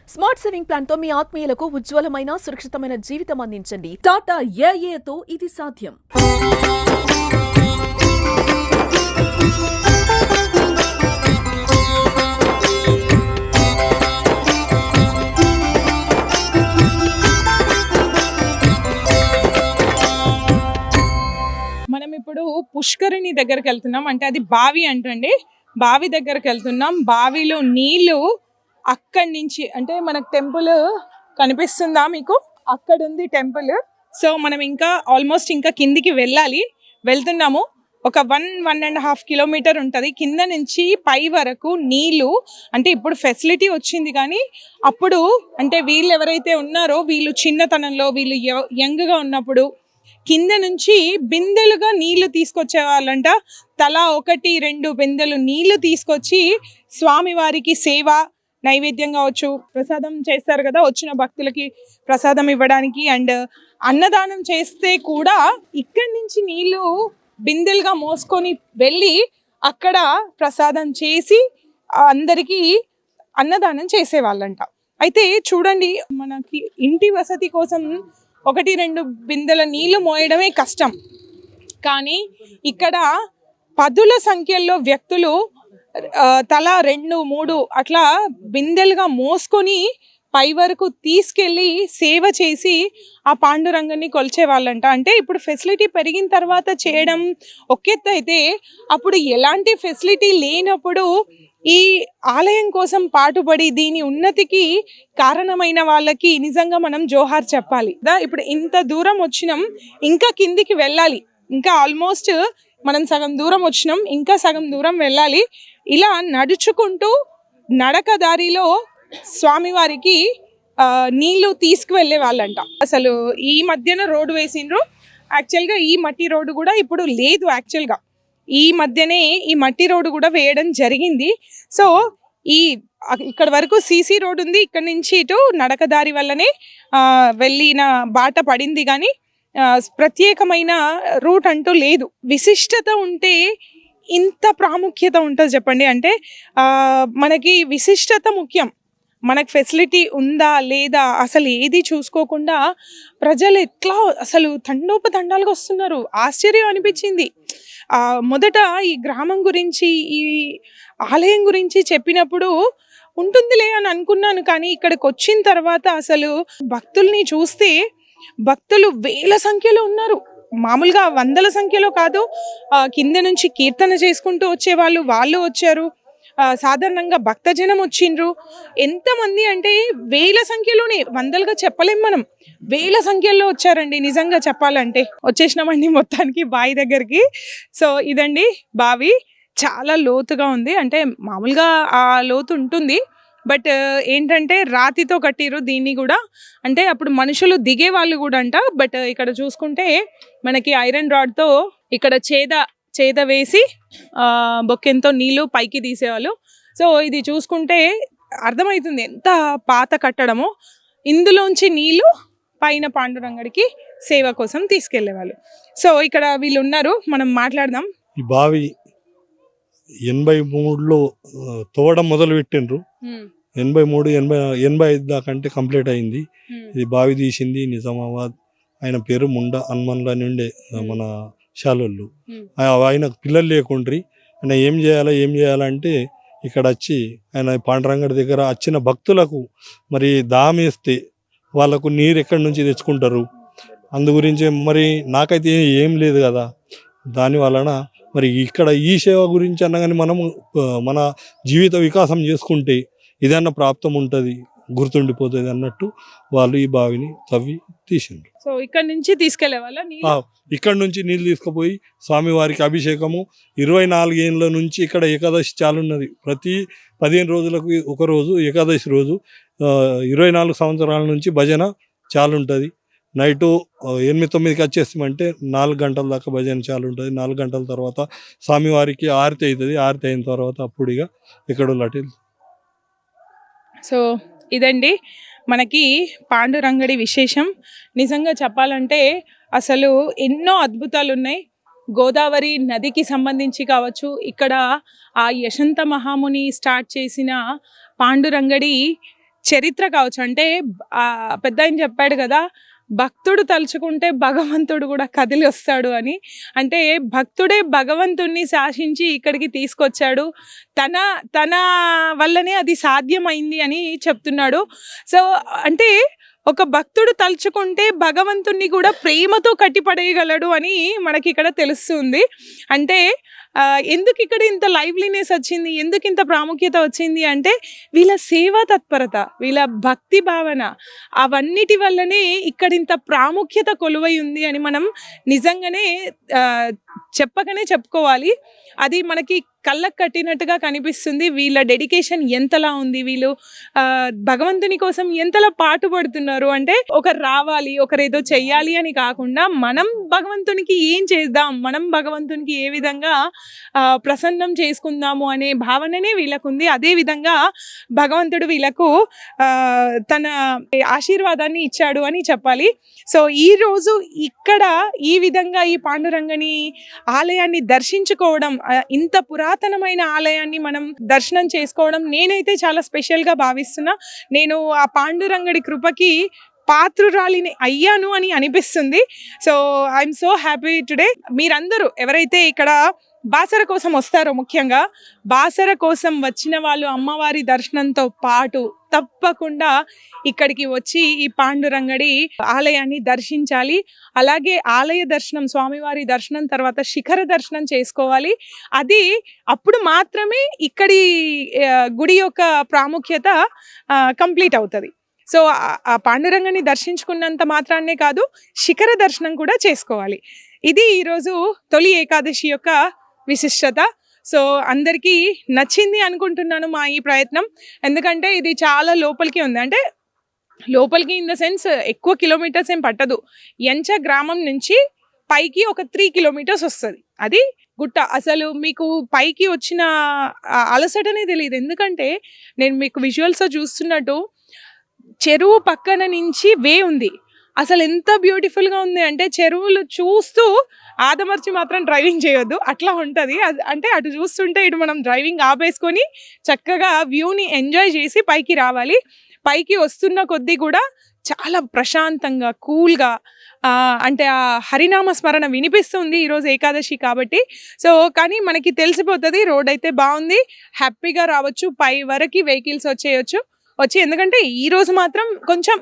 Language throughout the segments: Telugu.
స్మార్ట్ సేవింగ్ ప్లాన్ తో మీ ఆత్మీయులకు ఉజ్వలమైన సురక్షితమైన జీవితం అందించండి. టాటా ఏఏతో ఇది సాధ్యం. మనం ఇప్పుడు పుష్కరిణి దగ్గరికి వెళ్తున్నాం. అంటే అది బావి అంటండి. బావి దగ్గరికి వెళ్తున్నాం. బావిలో నీళ్లు అక్కడి నుంచి, అంటే మనకు టెంపుల్ కనిపిస్తుందా మీకు? అక్కడ ఉంది టెంపుల్. సో మనం ఇంకా ఆల్మోస్ట్ ఇంకా కిందికి వెళ్తున్నాము. ఒక 1.5 కిలోమీటర్ ఉంటుంది కింద నుంచి పై వరకు నీళ్లు. అంటే ఇప్పుడు ఫెసిలిటీ వచ్చింది, కానీ అప్పుడు అంటే వీళ్ళు ఎవరైతే ఉన్నారో వీళ్ళు చిన్నతనంలో, వీళ్ళు యంగ్గా ఉన్నప్పుడు కింద నుంచి బిందెలుగా నీళ్లు తీసుకొచ్చే వాళ్ళంట. తలా 1-2 బిందెలు నీళ్లు తీసుకొచ్చి స్వామివారికి సేవ, నైవేద్యం కావచ్చు, ప్రసాదం చేస్తారు కదా వచ్చిన భక్తులకి ప్రసాదం ఇవ్వడానికి. అండ్ అన్నదానం చేస్తే కూడా ఇక్కడి నుంచి నీళ్లు బిందెలుగా మోసుకొని వెళ్ళి అక్కడ ప్రసాదం చేసి అందరికీ అన్నదానం చేసేవాళ్ళంట. అయితే చూడండి, మనకి ఇంటి వసతి కోసం 1-2 బిందెల నీళ్లు మోయడమే కష్టం, కానీ ఇక్కడ పదుల సంఖ్యలో వ్యక్తులు తలా 2-3 అట్లా బిందెలుగా మోసుకొని పై వరకు తీసుకెళ్ళి సేవ చేసి ఆ పాండురంగని కొలిచే వాళ్ళంట. అంటే ఇప్పుడు ఫెసిలిటీ పెరిగిన తర్వాత చేయడం ఒక ఎత్తు అయితే, అప్పుడు ఎలాంటి ఫెసిలిటీ లేనప్పుడు ఈ ఆలయం కోసం పాటుపడి దీని ఉన్నతికి కారణమైన వాళ్ళకి నిజంగా మనం జోహార్ చెప్పాలి. ఇప్పుడు ఇంత దూరం వచ్చినాం, ఇంకా కిందికి వెళ్ళాలి. ఇంకా ఆల్మోస్ట్ మనం సగం దూరం వచ్చినాం, ఇంకా సగం దూరం వెళ్ళాలి. ఇలా నడుచుకుంటూ నడక దారిలో స్వామివారికి నీళ్లు తీసుకువెళ్ళే వాళ్ళంట. అసలు ఈ మధ్యన రోడ్డు వేసిండ్రు. యాక్చువల్గా ఈ మట్టి రోడ్డు కూడా ఇప్పుడు లేదు. యాక్చువల్గా ఈ మధ్యనే ఈ మట్టి రోడ్డు కూడా వేయడం జరిగింది. సో ఇక్కడ వరకు సీసీ రోడ్ ఉంది. ఇక్కడ నుంచి ఇటు నడకదారి వల్లనే వెళ్ళిన బాట పడింది, కానీ ప్రత్యేకమైన రూట్ అంటూ లేదు. విశిష్టత ఉంటే ఇంత ప్రాముఖ్యత ఉంటుంది చెప్పండి. అంటే మనకి విశిష్టత ముఖ్యం. మనకు ఫెసిలిటీ ఉందా లేదా అసలు ఏది చూసుకోకుండా ప్రజలు ఎట్లా అసలు తండోపతండాలుగా వస్తున్నారు. ఆశ్చర్యం అనిపించింది. మొదట ఈ గ్రామం గురించి, ఈ ఆలయం గురించి చెప్పినప్పుడు ఉంటుందిలే అని అనుకున్నాను, కానీ ఇక్కడికి వచ్చిన తర్వాత అసలు భక్తుల్ని చూస్తే భక్తులు వేల సంఖ్యలో ఉన్నారు. మామూలుగా వందల సంఖ్యలో కాదు. కింద నుంచి కీర్తన చేసుకుంటూ వచ్చే వాళ్ళు వచ్చారు. సాధారణంగా భక్తజనం వచ్చిండ్రు. ఎంతమంది అంటే వేల సంఖ్యలోనే, వందలుగా చెప్పలేం మనం, వేల సంఖ్యలో వచ్చారండి. నిజంగా చెప్పాలంటే వచ్చేసినామండి మొత్తానికి బావి దగ్గరికి. సో ఇదండి బావి. చాలా లోతుగా ఉంది. అంటే మామూలుగా ఆ లోతు ఉంటుంది, బట్ ఏంటంటే రాతితో కట్టిరు దీన్ని కూడా. అంటే అప్పుడు మనుషులు దిగే వాళ్ళు కూడా అంట. బట్ ఇక్కడ చూసుకుంటే మనకి ఐరన్ రాడ్తో ఇక్కడ చేద వేసి బొక్కెంతో నీళ్లు పైకి తీసేవాళ్ళు. సో ఇది చూసుకుంటే అర్థమవుతుంది ఎంత పాత కట్టడమో. ఇందులోంచి నీళ్లు పైన పాండురంగడికి సేవ కోసం తీసుకెళ్లేవాళ్ళు. సో ఇక్కడ వీళ్ళు ఉన్నారు, మనం మాట్లాడదాం. ఈ బావి 83లో తవ్వడం మొదలు పెట్టిండ్రు. 83-85 దాకంటే కంప్లీట్ అయింది. ఇది బావి తీసింది నిజామాబాద్. ఆయన పేరు ముండా హనుమన్ల నుండే మన శాలోళ్ళు. ఆయనకు పిల్లలు లేకుండ్రి. ఆయన ఏం చేయాలంటే ఇక్కడ వచ్చి ఆయన పాండురంగడి దగ్గర వచ్చిన భక్తులకు మరి దామేస్తే వాళ్ళకు నీరు ఎక్కడి నుంచి తెచ్చుకుంటారు. అందు గురించి మరి నాకైతే ఏం లేదు కదా. దాని వలన మరి ఇక్కడ ఈ సేవ గురించి అన్నగాని మనము మన జీవిత వికాసం చేసుకుంటే ఇదన్న ప్రాప్తం ఉంటుంది, గుర్తుండిపోతుంది అన్నట్టు వాళ్ళు ఈ బావిని తవ్వి తీసిండ్రు. సో ఇక్కడ నుంచి తీసుకెళ్లే వాళ్ళ ఇక్కడ నుంచి నీళ్ళు తీసుకుపోయి స్వామివారికి అభిషేకము. 24 ఏళ్ళ నుంచి ఇక్కడ ఏకాదశి చాలున్నది. ప్రతి 15 రోజులకు ఒక రోజు ఏకాదశి రోజు 24 సంవత్సరాల నుంచి భజన చాలుంటుంది. నైటు 8-9కి వచ్చేస్తామంటే 4 గంటల దాకా భజన చాలు ఉంటుంది. 4 గంటల తర్వాత స్వామివారికి ఆరతి అవుతుంది. ఆరతి అయిన తర్వాత అప్పుడుగా ఇక్కడ లటి. సో ఇదండి మనకి పాండురంగడి విశేషం. నిజంగా చెప్పాలంటే అసలు ఎన్నో అద్భుతాలు ఉన్నాయి. గోదావరి నదికి సంబంధించి కావచ్చు, ఇక్కడ ఆ యశంత మహాముని స్టార్ట్ చేసిన పాండురంగడి చరిత్ర కావచ్చు. అంటే పెద్దాయన చెప్పాడు కదా, భక్తుడు తలుచుకుంటే భగవంతుడు కూడా కదిలి వస్తాడు అని. అంటే భక్తుడే భగవంతుణ్ణి శాసించి ఇక్కడికి తీసుకొచ్చాడు, తన తన వల్లనే అది సాధ్యమైంది అని చెప్తున్నాడు. సో అంటే ఒక భక్తుడు తలుచుకుంటే భగవంతుణ్ణి కూడా ప్రేమతో కట్టిపడేయగలడు అని మనకి ఇక్కడ తెలుస్తుంది. అంటే ఎందుకు ఇక్కడ ఇంత లైవ్లీనెస్ వచ్చింది, ఎందుకు ఇంత ప్రాముఖ్యత వచ్చింది అంటే వీళ్ళ సేవా తత్పరత, వీళ్ళ భక్తి భావన, అవన్నిటి వల్లనే ఇక్కడ ఇంత ప్రాముఖ్యత కొలువై ఉంది అని మనం నిజంగానే చెప్పకనే చెప్పుకోవాలి. అది మనకి కళ్ళకు కట్టినట్టుగా కనిపిస్తుంది. వీళ్ళ డెడికేషన్ ఎంతలా ఉంది, వీళ్ళు భగవంతుని కోసం ఎంతలా పాటుపడుతున్నారు. అంటే ఒకరు రావాలి, ఒకరు ఏదో చెయ్యాలి అని కాకుండా మనం భగవంతునికి ఏం చేద్దాం, మనం భగవంతునికి ఏ విధంగా ప్రసన్నం చేసుకుందాము అనే భావననే వీళ్ళకు ఉంది. అదేవిధంగా భగవంతుడు వీళ్ళకు తన ఆశీర్వాదాన్ని ఇచ్చాడు అని చెప్పాలి. సో ఈరోజు ఇక్కడ ఈ విధంగా ఈ పాండురంగని ఆలయాన్ని దర్శించుకోవడం, ఇంత పురాతనమైన ఆలయాన్ని మనం దర్శనం చేసుకోవడం నేనైతే చాలా స్పెషల్గా భావిస్తున్నా. నేను ఆ పాండురంగడి కృపకి పాత్రురాలిని అయ్యాను అని అనిపిస్తుంది. So I'm so happy today. మీరందరూ ఎవరైతే ఇక్కడ బాసర కోసం వస్తారో, ముఖ్యంగా బాసర కోసం వచ్చిన వాళ్ళు అమ్మవారి దర్శనంతో పాటు తప్పకుండా ఇక్కడికి వచ్చి ఈ పాండురంగడి ఆలయాన్ని దర్శించాలి. అలాగే ఆలయ దర్శనం, స్వామివారి దర్శనం తర్వాత శిఖర దర్శనం చేసుకోవాలి. అది అప్పుడు మాత్రమే ఇక్కడి గుడి యొక్క ప్రాముఖ్యత కంప్లీట్ అవుతుంది. సో ఆ పాండురంగని దర్శించుకున్నంత మాత్రాన్నే కాదు, శిఖర దర్శనం కూడా చేసుకోవాలి. ఇది ఈరోజు తొలి ఏకాదశి యొక్క విశిష్టత. సో అందరికీ నచ్చింది అనుకుంటున్నాను మా ఈ ప్రయత్నం. ఎందుకంటే ఇది చాలా లోపలికి ఉంది. అంటే లోపలికి ఇన్ ద సెన్స్ ఎక్కువ కిలోమీటర్స్ ఏం పట్టదు. ఎంచ గ్రామం నుంచి పైకి ఒక 3 కిలోమీటర్స్ వస్తుంది. అది గుట్ట. అసలు మీకు పైకి వచ్చిన అలసటనే తెలియదు. ఎందుకంటే నేను మీకు విజువల్స్ చూస్తున్నట్టు చెరువు పక్కన నుంచి వే ఉంది. అసలు ఎంత బ్యూటిఫుల్గా ఉంది అంటే చెరువులు చూస్తూ ఆదమర్చి మాత్రం డ్రైవింగ్ చేయొద్దు, అట్లా ఉంటుంది. అంటే అటు చూస్తుంటే ఇటు మనం డ్రైవింగ్ ఆపేసుకొని చక్కగా వ్యూని ఎంజాయ్ చేసి పైకి రావాలి. పైకి వస్తున్న కొద్దీ కూడా చాలా ప్రశాంతంగా, కూల్గా, అంటే ఆ హరినామ స్మరణ వినిపిస్తుంది ఈరోజు ఏకాదశి కాబట్టి. సో కానీ మనకి తెలిసిపోతుంది రోడ్ అయితే బాగుంది, హ్యాపీగా రావచ్చు, పై వరకు వెహికల్స్ వచ్చేయచ్చు. ఎందుకంటే ఈరోజు మాత్రం కొంచెం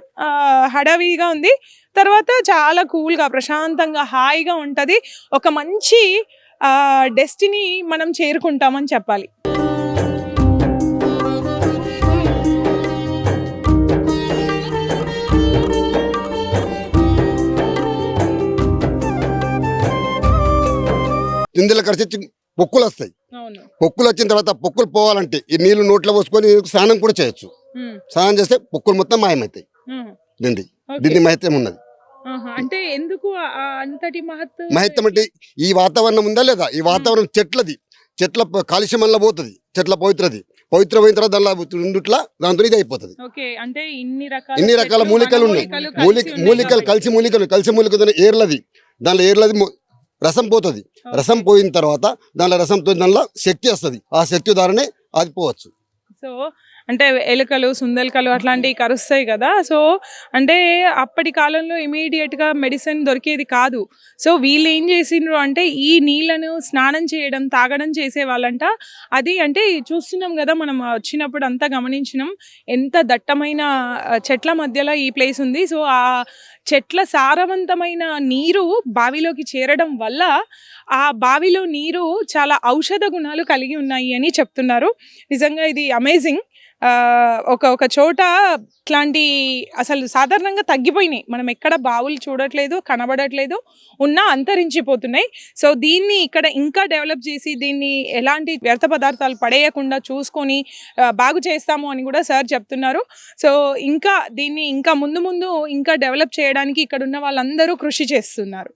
హడావిడిగా ఉంది, తర్వాత చాలా కూల్గా ప్రశాంతంగా హాయిగా ఉంటుంది. ఒక మంచి డెస్టినీ మనం చేరుకుంటామని చెప్పాలి. ఇందులో ఖర్చు పొక్కులు వస్తాయి. పొక్కులు వచ్చిన తర్వాత పొక్కులు పోవాలంటే ఈ నీళ్లు నోట్లో పోసుకొని స్నానం కూడా చేయొచ్చు. స్నానం చేస్తే పొక్కులు మొత్తం మాయమవుతాయి. దిండి మహత్యం ఉన్నది. అంటే ఎందుకు అంతటి మహత్యం అంటే ఈ వాతావరణం ఉందా లేదా, ఈ వాతావరణం చెట్ల కాలుష్యం వల్ల పోతుంది, చెట్ల పవిత్రమైన తర్వాత దాంతో ఇది అయిపోతుంది. ఇన్ని రకాల మూలికలు ఉన్నాయి. మూలికలు కలిసి మూలికలు ఏర్లది, దానిలో ఏర్లది రసం పోతుంది. రసం పోయిన తర్వాత దానిలో రసంతో దానిలో శక్తి వస్తుంది. ఆ శక్తి ద్వారానే అది పోవచ్చు. సో అంటే ఎలుకలు, సుందెలుకలు అట్లాంటివి కరుస్తాయి కదా. సో అంటే అప్పటి కాలంలో ఇమీడియట్గా మెడిసిన్ దొరికేది కాదు. సో వీళ్ళు ఏం చేసిండ్రు అంటే ఈ నీళ్లను స్నానం చేయడం, తాగడం చేసేవాళ్ళంట. అది అంటే చూస్తున్నాం కదా, మనం వచ్చినప్పుడు అంతా గమనించినాం ఎంత దట్టమైన చెట్ల మధ్యలో ఈ ప్లేస్ ఉంది. సో ఆ చెట్ల సారవంతమైన నీరు బావిలోకి చేరడం వల్ల ఆ బావిలో నీరు చాలా ఔషధ గుణాలు కలిగి ఉన్నాయి అని చెప్తున్నారు. నిజంగా ఇది అమేజింగ్. ఒక చోట ఇట్లాంటి అసలు సాధారణంగా తగ్గిపోయినాయి, మనం ఎక్కడ బావులు చూడట్లేదు, కనబడట్లేదు, ఉన్నా అంతరించిపోతున్నాయి. సో దీన్ని ఇక్కడ ఇంకా డెవలప్ చేసి దీన్ని ఎలాంటి వ్యర్థ పదార్థాలు పడేయకుండా చూసుకొని బాగు చేస్తాము అని కూడా సార్ చెప్తున్నారు. సో ఇంకా దీన్ని ఇంకా ముందు ఇంకా డెవలప్ చేయడానికి ఇక్కడ ఉన్న వాళ్ళందరూ కృషి చేస్తున్నారు.